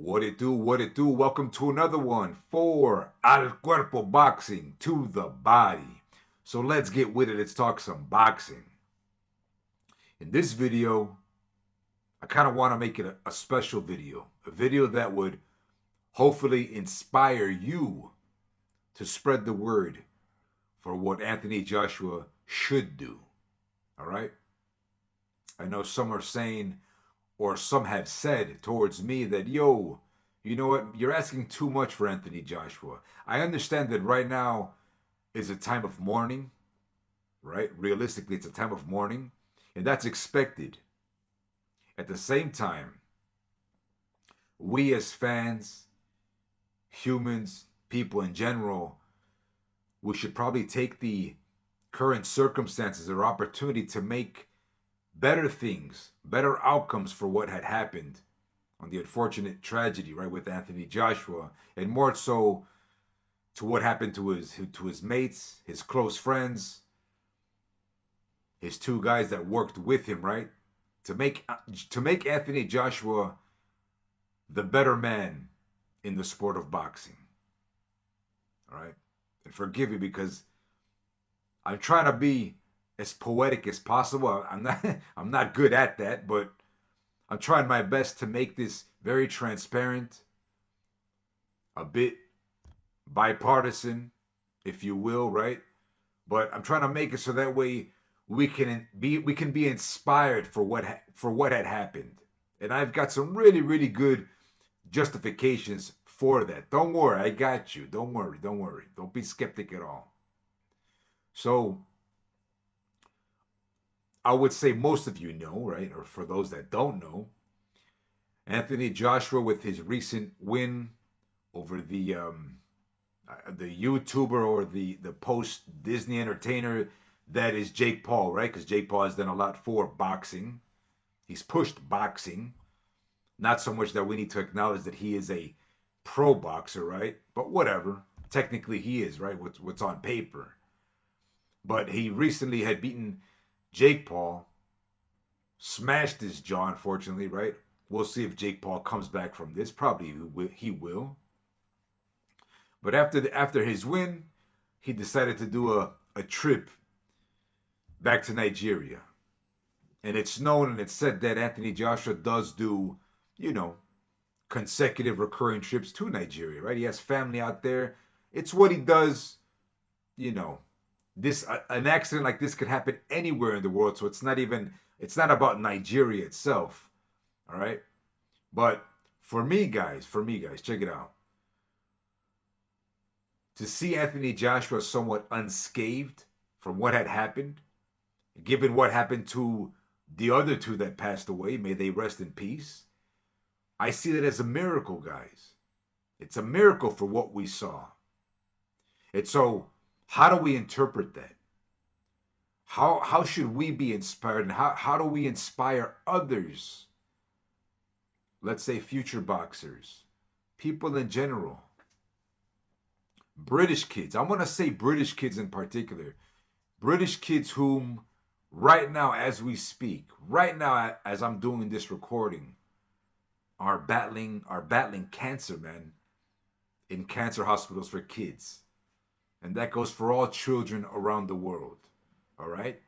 What it do, what it do. Welcome to another one for Al Cuerpo Boxing, to the body. So let's get with it. Let's talk some boxing. In this video, I kind of want to make it a special video, a video that would hopefully inspire you to spread the word for what Anthony Joshua should do. All right? I know some are saying, or some have said towards me that, yo, you know what? You're asking too much for Anthony Joshua. I understand that right now is a time of mourning, right? Realistically, it's a time of mourning, and that's expected. At the same time, we as fans, humans, people in general, we should probably take the current circumstances or opportunity to make better things, better outcomes for what had happened on the unfortunate tragedy, right, with Anthony Joshua, and more so to what happened to his mates, his close friends, his two guys that worked with him, right, to make Anthony Joshua the better man in the sport of boxing. All right, and forgive me because I'm trying to be as poetic as possible. I'm not I'm not good at that, but I'm trying my best to make this very transparent, a bit bipartisan, if you will, right? But I'm trying to make it so that way we can be inspired for what had happened. And I've got some really good justifications for that. Don't worry, I got you. Don't worry, don't worry. Don't be skeptic at all. So, I would say most of you know, right? Or for those that don't know, Anthony Joshua with his recent win over the YouTuber or the post Disney entertainer that is Jake Paul, right? Because Jake Paul has done a lot for boxing. He's pushed boxing, not so much that we need to acknowledge that he is a pro boxer, right? But whatever. Technically, he is, right? What's on paper. But he recently had beaten Jake Paul, smashed his jaw, unfortunately, right? We'll see if Jake Paul comes back from this. Probably he will. But after his win, he decided to do a trip back to Nigeria. And it's known and it's said that Anthony Joshua does do, you know, consecutive recurring trips to Nigeria, right? He has family out there. It's what he does, you know. This an accident like this could happen anywhere in the world, so it's not about Nigeria itself, all right? But for me guys, check it out. To see Anthony Joshua somewhat unscathed from what had happened, given what happened to the other two that passed away, may they rest in peace. I see that as a miracle, guys. It's a miracle for what we saw. And so, how do we interpret that? How should we be inspired, and how do we inspire others? Let's say future boxers, people in general, British kids. I want to say British kids in particular. British kids whom right now as we speak, right now as I'm doing this recording, are battling cancer, man, in cancer hospitals for kids. And that goes for all children around the world. All right?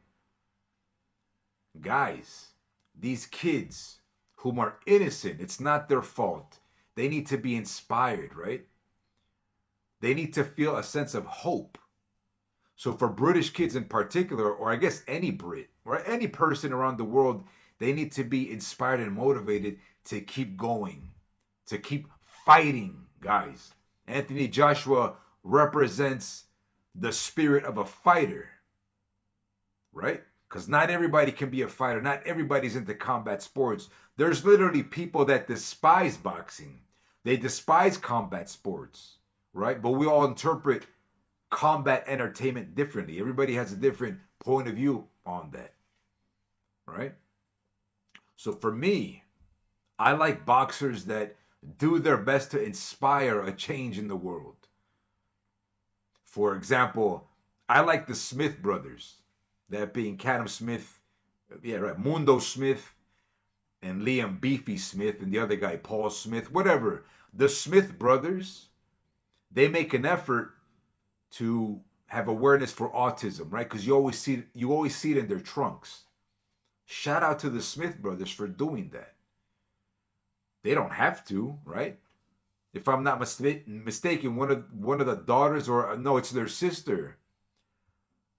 Guys, these kids whom are innocent, it's not their fault. They need to be inspired, right? They need to feel a sense of hope. So for British kids in particular, or I guess any Brit, or any person around the world, they need to be inspired and motivated to keep going, to keep fighting, guys. Anthony Joshua represents the spirit of a fighter, right? Because not everybody can be a fighter. Not everybody's into combat sports. There's literally people that despise boxing. They despise combat sports, right? But we all interpret combat entertainment differently. Everybody has a different point of view on that, right? So for me, I like boxers that do their best to inspire a change in the world. For example, I like the Smith brothers, that being Cadam Smith, yeah, right, Mundo Smith, and Liam Beefy Smith and the other guy, Paul Smith, whatever. The Smith brothers, they make an effort to have awareness for autism, right? Because you always see it in their trunks. Shout out to the Smith brothers for doing that. They don't have to, right? If I'm not mistaken, one of the daughters, or no, it's their sister,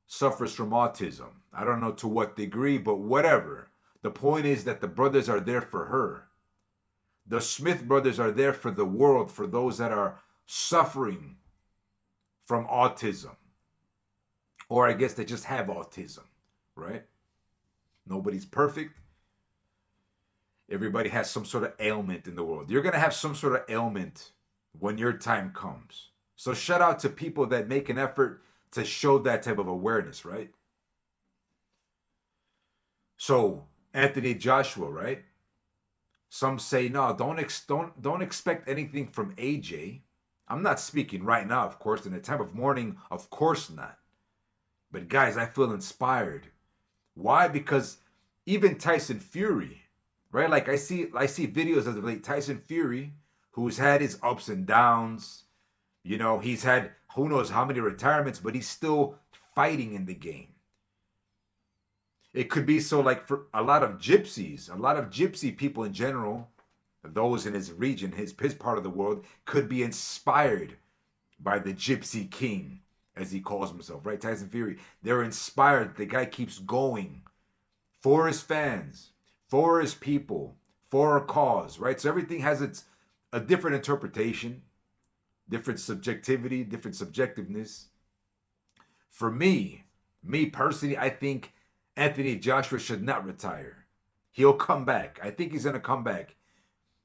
suffers from autism. I don't know to what degree, but whatever. The point is that the brothers are there for her. The Smith brothers are there for the world, for those that are suffering from autism. Or I guess they just have autism, right? Nobody's perfect. Everybody has some sort of ailment in the world. You're going to have some sort of ailment when your time comes. So shout out to people that make an effort to show that type of awareness, right? So Anthony Joshua, right? Some say, no, don't expect anything from AJ. I'm not speaking right now, of course. In a time of mourning, of course not. But guys, I feel inspired. Why? Because even Tyson Fury, right? Like I see videos of the late Tyson Fury, who's had his ups and downs. You know, he's had who knows how many retirements, but he's still fighting in the game. It could be so like for a lot of gypsy people in general, those in his region, his part of the world, could be inspired by the Gypsy King, as he calls himself, right? Tyson Fury. They're inspired. The guy keeps going for his fans, for his people, for a cause, right? So everything has a different interpretation, different subjectivity, different subjectiveness. For me personally, I think Anthony Joshua should not retire. He'll come back. I think he's going to come back.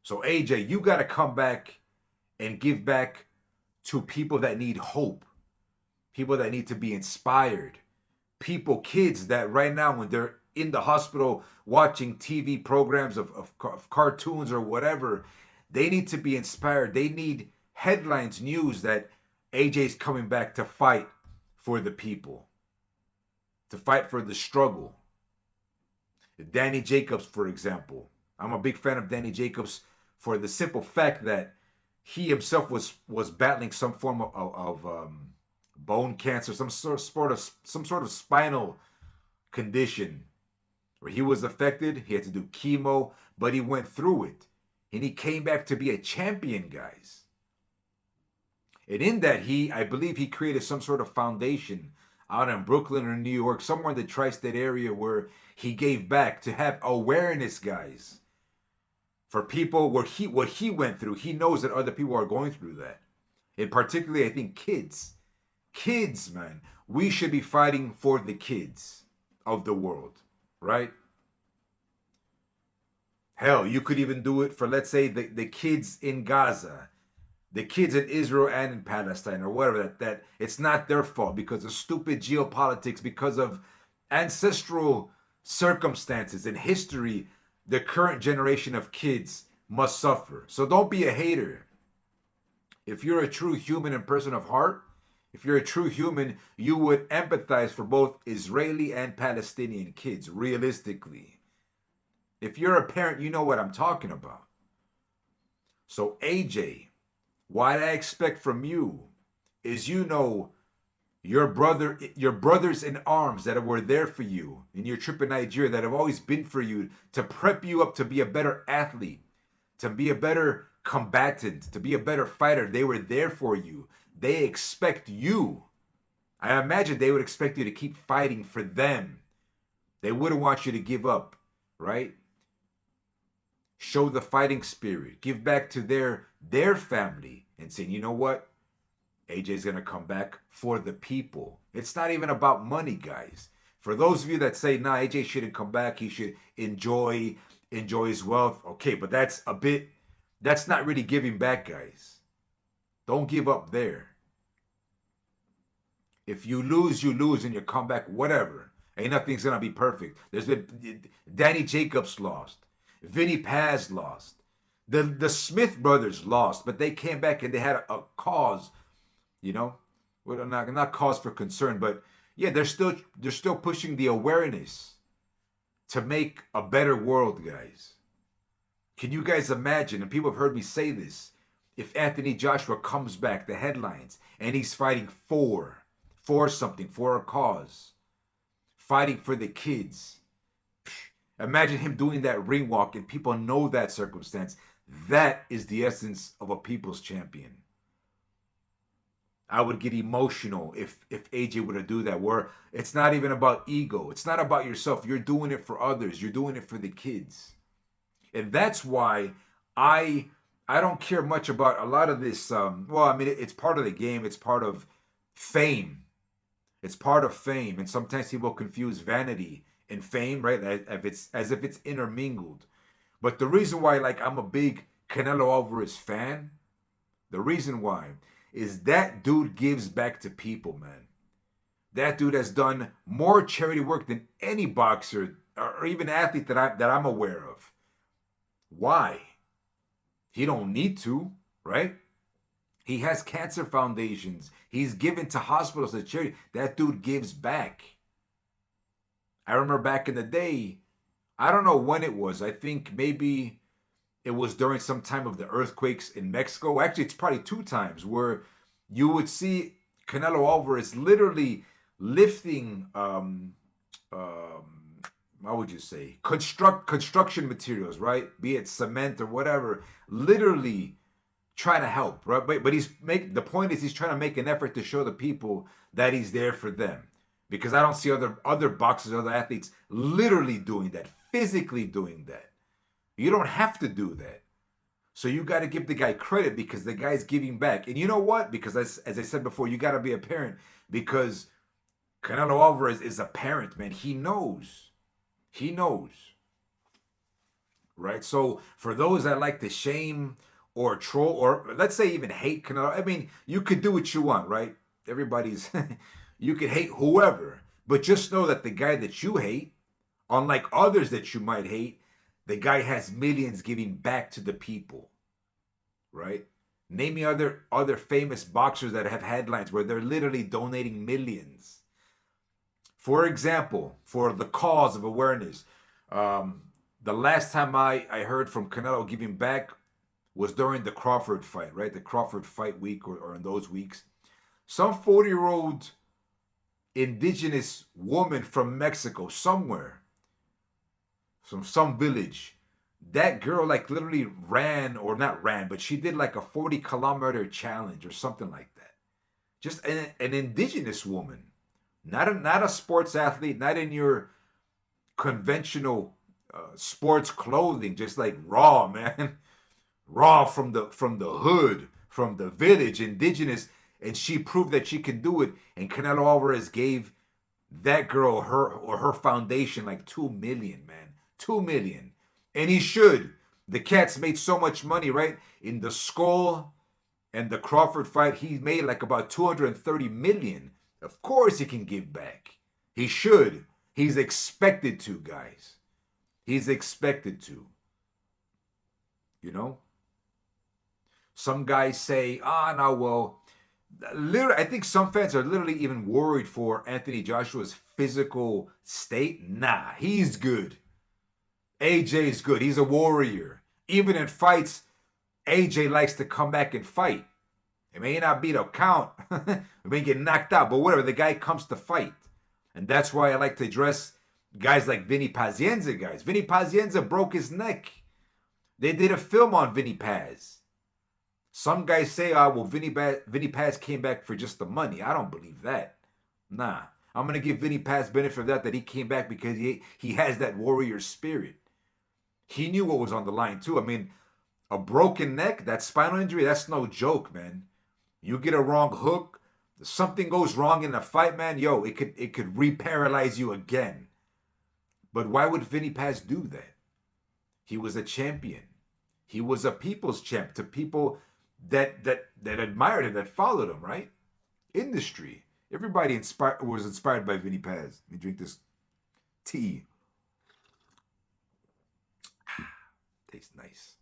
So AJ, you got to come back and give back to people that need hope, people that need to be inspired, kids that right now when they're in the hospital watching TV programs of cartoons or whatever, they need to be inspired. They need headlines, news that AJ's coming back to fight for the people, to fight for the struggle. Danny Jacobs, for example. I'm a big fan of Danny Jacobs for the simple fact that he himself was battling some form of bone cancer, some sort of spinal condition where he was affected. He had to do chemo, but he went through it. And he came back to be a champion, guys. And in that, I believe he created some sort of foundation out in Brooklyn or New York, somewhere in the tri-state area, where he gave back to have awareness, guys, for people what he went through. He knows that other people are going through that. And particularly, I think kids, man, we should be fighting for the kids of the world, right? Hell, you could even do it for, let's say, the kids in Gaza, the kids in Israel and in Palestine, or whatever, that it's not their fault because of stupid geopolitics, because of ancestral circumstances and history. The current generation of kids must suffer. So don't be a hater. If you're a true human and person of heart, if you're a true human, you would empathize for both Israeli and Palestinian kids, realistically. If you're a parent, you know what I'm talking about. So AJ, what I expect from you is, you know, your brothers in arms that were there for you in your trip in Nigeria, that have always been for you to prep you up to be a better athlete, to be a better combatant, to be a better fighter. They were there for you. They expect you. I imagine they would expect you to keep fighting for them. They wouldn't want you to give up, right? Show the fighting spirit. Give back to their family and say, you know what? AJ's going to come back for the people. It's not even about money, guys. For those of you that say, nah, AJ shouldn't come back, he should enjoy his wealth. Okay, but that's not really giving back, guys. Don't give up there. If you lose, you lose, and you come back, whatever. Ain't nothing's going to be perfect. There's been Danny Jacobs lost. Vinny Paz lost. The Smith brothers lost, but they came back and they had a cause, you know, well, not cause for concern, but yeah, they're still pushing the awareness to make a better world, guys. Can you guys imagine, and people have heard me say this, if Anthony Joshua comes back, the headlines, and he's fighting for something, for a cause, fighting for the kids. Imagine him doing that ring walk and people know that circumstance. That is the essence of a people's champion. I would get emotional if AJ were to do that, where it's not even about ego. It's not about yourself. You're doing it for others. You're doing it for the kids. And that's why I I don't care much about a lot of this. Well, I mean, it's part of the game. It's part of fame. It's part of fame, and sometimes people confuse vanity and fame, right? As if it's intermingled. But the reason why, like, I'm a big Canelo Alvarez fan, the reason why is that dude gives back to people, man. That dude has done more charity work than any boxer or even athlete that I'm aware of. Why? He don't need to, right? He has cancer foundations. He's given to hospitals as charity. That dude gives back. I remember back in the day, I don't know when it was. I think maybe it was during some time of the earthquakes in Mexico. Actually, it's probably two times where you would see Canelo Alvarez literally lifting, how would you say, construction materials, right? Be it cement or whatever, literally trying to help, right? But the point is he's trying to make an effort to show the people that he's there for them. Because I don't see other boxers, other athletes literally doing that, physically doing that. You don't have to do that. So you got to give the guy credit because the guy's giving back. And you know what? Because as I said before, you got to be a parent because Canelo Alvarez is a parent, man. He knows. He knows. Right? So for those that like to shame or troll or let's say even hate Canelo, I mean, you could do what you want, right? Everybody's, you could hate whoever. But just know that the guy that you hate, unlike others that you might hate, the guy has millions giving back to the people, right? Name me other famous boxers that have headlines where they're literally donating millions. For example, for the cause of awareness, the last time I heard from Canelo giving back was during the Crawford fight, right? The Crawford fight week or in those weeks. Some 40-year-old indigenous woman from Mexico, somewhere, from some village, that girl like literally ran, or not ran, but she did like a 40-kilometer challenge or something like that. Just an indigenous woman, not a sports athlete, not in your conventional sports clothing, just like raw, man, raw from the hood, from the village, indigenous, and she proved that she can do it. And Canelo Alvarez gave that girl her foundation like 2 million, man. 2 million. And he should. The cat's made so much money, right? In the Skull and the Crawford fight, he made like about 230 million. Of course he can give back. He should. He's expected to, guys. He's expected to. You know? Some guys say, no, well, literally, I think some fans are literally even worried for Anthony Joshua's physical state. Nah, he's good. AJ's good. He's a warrior. Even in fights, AJ likes to come back and fight. It may not be the count. It may get knocked out, but whatever. The guy comes to fight. And that's why I like to address guys like Vinny Pazienza, guys. Vinny Pazienza broke his neck. They did a film on Vinny Paz. Some guys say, well, Vinny Paz came back for just the money. I don't believe that. Nah. I'm going to give Vinny Paz benefit of that he came back because he has that warrior spirit. He knew what was on the line, too. I mean, a broken neck, that spinal injury, that's no joke, man. You get a wrong hook, something goes wrong in a fight, man, yo, it could re-paralyze you again. But why would Vinny Paz do that? He was a champion. He was a people's champ to people that admired him, that followed him, right? Industry. Everybody was inspired by Vinny Paz. Let me drink this tea. Tastes nice.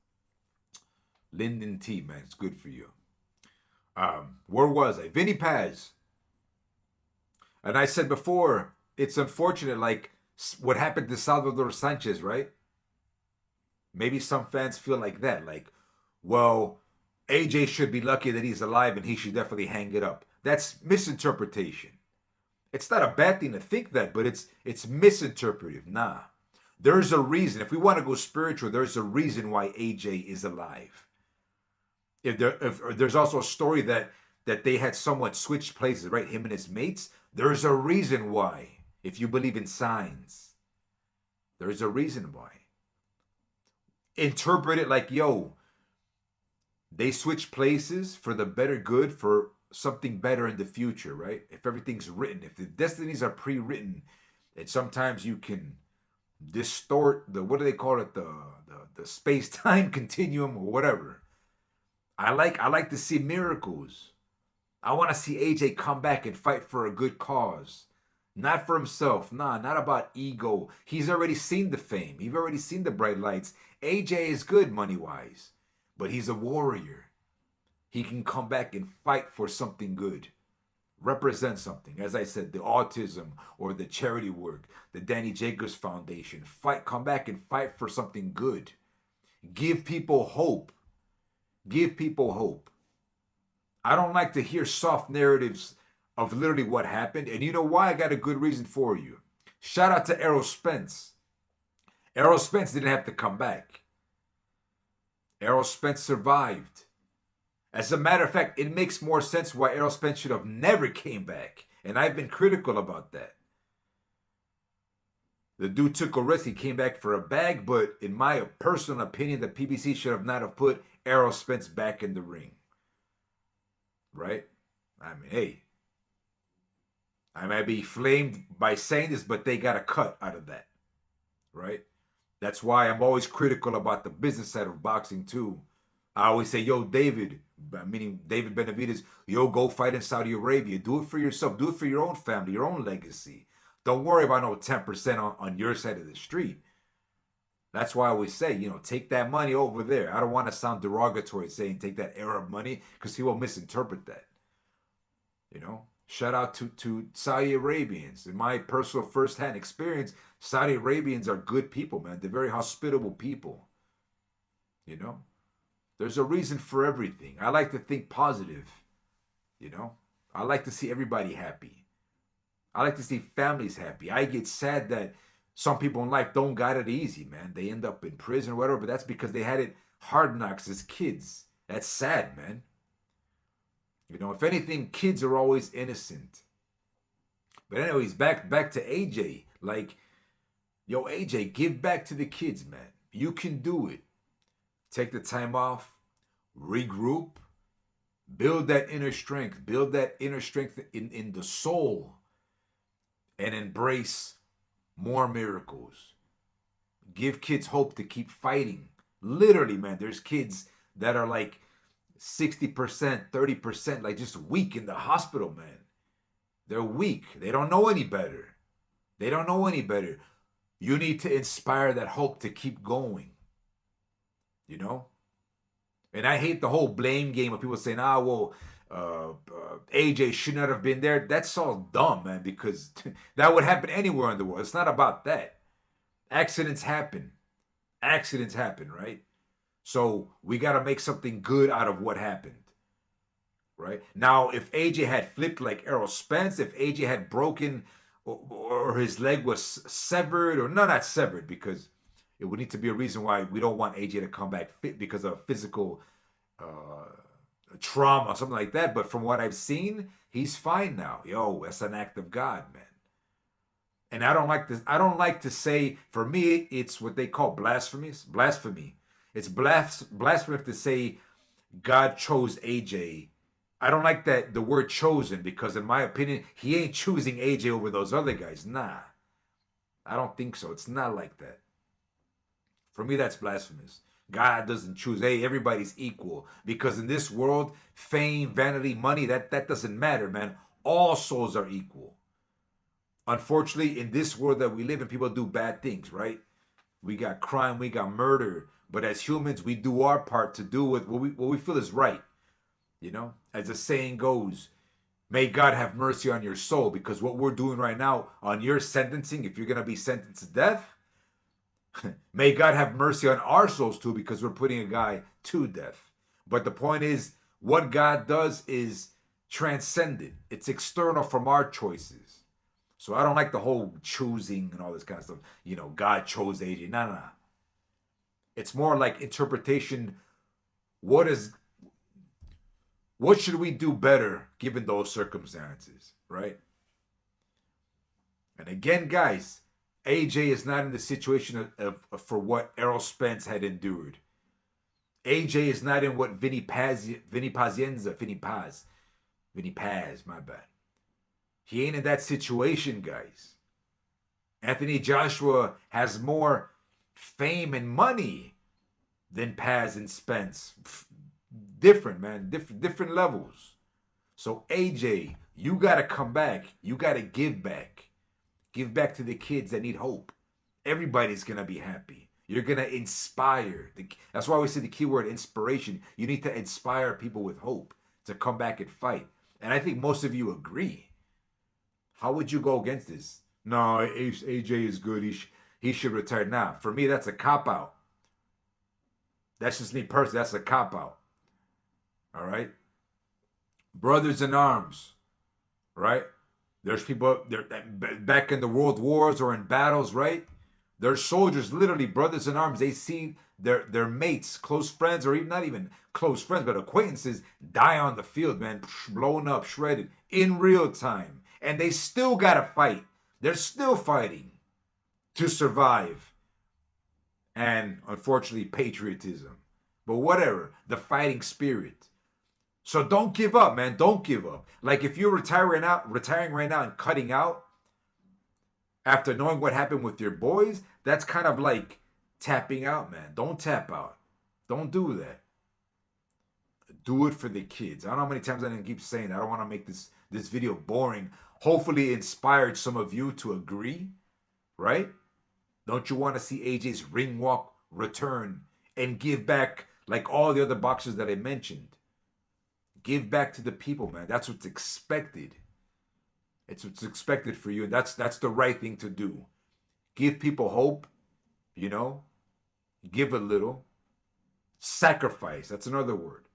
Linden tea, man. It's good for you. Where was I? Vinny Paz. And I said before, it's unfortunate, like what happened to Salvador Sanchez, right? Maybe some fans feel like that. Like, well, AJ should be lucky that he's alive and he should definitely hang it up. That's misinterpretation. It's not a bad thing to think that, but it's misinterpretive. Nah. There's a reason. If we want to go spiritual, there's a reason why AJ is alive. If there's also a story that they had somewhat switched places, right? Him and his mates. There's a reason why. If you believe in signs, there's a reason why. Interpret it like, yo, they switch places for the better good, for something better in the future, right? If everything's written, if the destinies are pre-written, and sometimes you can distort the, what do they call it, the space-time continuum or whatever. I like to see miracles. I want to see AJ come back and fight for a good cause. Not for himself. Nah, not about ego. He's already seen the fame. He's already seen the bright lights. AJ is good money-wise, but he's a warrior. He can come back and fight for something good. Represent something. As I said, the autism or the charity work, the Danny Jacobs Foundation. Come back and fight for something good. Give people hope. Give people hope. I don't like to hear soft narratives of literally what happened. And you know why? I got a good reason for you. Shout out to Errol Spence. Errol Spence didn't have to come back. Errol Spence survived. As a matter of fact, it makes more sense why Errol Spence should have never came back. And I've been critical about that. The dude took a risk. He came back for a bag, but in my personal opinion, the PBC should have not have put Errol Spence back in the ring. Right? I mean, hey, I might be flamed by saying this, but they got a cut out of that. Right? That's why I'm always critical about the business side of boxing too. I always say, yo, David, meaning David Benavidez, yo, go fight in Saudi Arabia. Do it for yourself. Do it for your own family, your own legacy. Don't worry about no 10% on your side of the street. That's why I always say, take that money over there. I don't want to sound derogatory saying take that Arab money because he will misinterpret that. Shout out to Saudi Arabians. In my personal firsthand experience, Saudi Arabians are good people, man. They're very hospitable people. There's a reason for everything. I like to think positive. I like to see everybody happy. I like to see families happy. I get sad that some people in life don't got it easy, man. They end up in prison or whatever, but that's because they had it hard knocks as kids. That's sad, man. If anything, kids are always innocent. But anyways, back to AJ. Like, yo, AJ, give back to the kids, man. You can do it. Take the time off, regroup, build that inner strength, in the soul, and embrace more miracles. Give kids hope to keep fighting. Literally, man, there's kids that are like 60%, 30%, like just weak in the hospital, man. They're weak. They don't know any better. You need to inspire that hope to keep going. And I hate the whole blame game of people saying, AJ should not have been there. That's all dumb, man, because that would happen anywhere in the world. It's not about that. Accidents happen, right? So we got to make something good out of what happened, right? Now, if AJ had flipped like Errol Spence, if AJ had broken or his leg was severed, or no, not severed, because it would need to be a reason why we don't want AJ to come back fit because of physical trauma or something like that. But from what I've seen, he's fine now. Yo, that's an act of God, man. And I don't like to say, for me, it's what they call blasphemy. It's blasphemy to say God chose AJ. I don't like the word chosen, because in my opinion, he ain't choosing AJ over those other guys. Nah, I don't think so. It's not like that. For me, that's blasphemous. God doesn't choose, hey, everybody's equal. Because in this world, fame, vanity, money, that doesn't matter, man. All souls are equal. Unfortunately, in this world that we live in, people do bad things, right? We got crime, we got murder. But as humans, we do our part to do what we feel is right. As the saying goes, may God have mercy on your soul. Because what we're doing right now on your sentencing, if you're going to be sentenced to death, May God have mercy on our souls too, because we're putting a guy to death. But the point is, what God does is transcendent. It's external from our choices. So I don't like the whole choosing and all this kind of stuff. You know, God chose AJ. No, no, no. It's more like interpretation. What is what should we do better given those circumstances, right? And again, guys, AJ is not in the situation of for what Errol Spence had endured. AJ is not in what Vinny Paz, my bad. He ain't in that situation, guys. Anthony Joshua has more fame and money than Paz and Spence. Different, man. Different levels. So AJ, you gotta come back. You gotta give back. Give back to the kids that need hope. Everybody's gonna be happy. You're gonna inspire. That's why we say the keyword inspiration. You need to inspire people with hope to come back and fight. And I think most of you agree. How would you go against this? No, AJ is good. He should retire now. For me, that's a cop out. That's just me personally. That's a cop out. All right, brothers in arms. Right? There's people back in the world wars or in battles. Right? There's soldiers, literally brothers in arms. They see their mates, close friends, or even not even close friends, but acquaintances die on the field, man, blown up, shredded in real time, and they still gotta fight. They're still fighting to survive, and unfortunately, patriotism. But whatever, the fighting spirit. So don't give up, man. Don't give up. Like if you're retiring right now and cutting out after knowing what happened with your boys, that's kind of like tapping out, man. Don't tap out. Don't do that. Do it for the kids. I don't know how many times I didn't keep saying that. I don't want to make this video boring. Hopefully it inspired some of you to agree, right? Don't you want to see AJ's ring walk return and give back like all the other boxers that I mentioned? Give back to the people, man. That's what's expected. It's what's expected for you. And that's the right thing to do. Give people hope, you know. Give a little. Sacrifice. That's another word.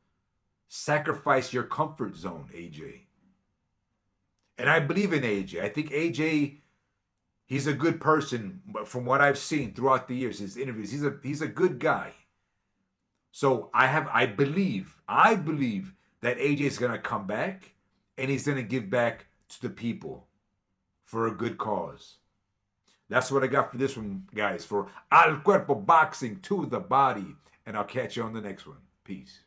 Sacrifice your comfort zone, AJ. And I believe in AJ. I think AJ, he's a good person. But from what I've seen throughout the years, his interviews, he's a good guy. So I believe that AJ is gonna come back and he's gonna give back to the people for a good cause. That's what I got for this one, guys. For Al Cuerpo Boxing, to the body. And I'll catch you on the next one. Peace.